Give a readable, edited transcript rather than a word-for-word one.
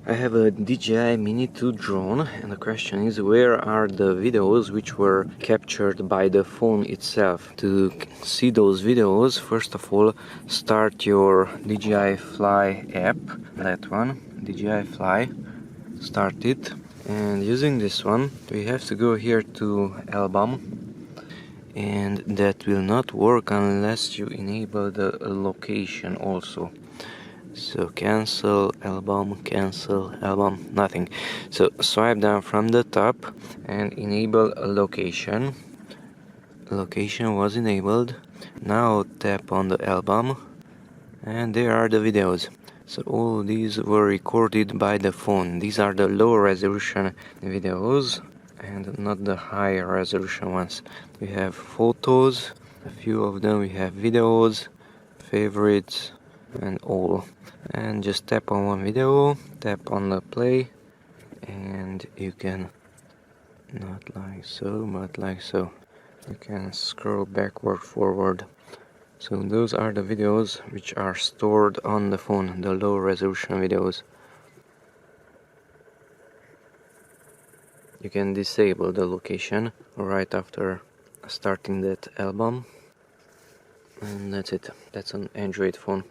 I have a DJI Mini 2 drone, and the question is, where are the videos which were captured by the phone itself? To see those videos, first of all, start your DJI Fly app, that one, DJI Fly, start it, and using this one, we have to go here to album, and that will not work unless you enable the location also. So cancel album, nothing. So swipe down from the top and enable a location. Location was enabled. Now tap on the album and there are the videos. So all these were recorded by the phone. These are the low resolution videos and not the high resolution ones. We have photos, a few of them, we have videos, favorites, and all. And just tap on one video, tap on the play, and you can, not like so, but like so, you can scroll backward, forward. So those are the videos which are stored on the phone, the low resolution videos. You can disable the location right after starting that album, and that's it. That's an Android phone.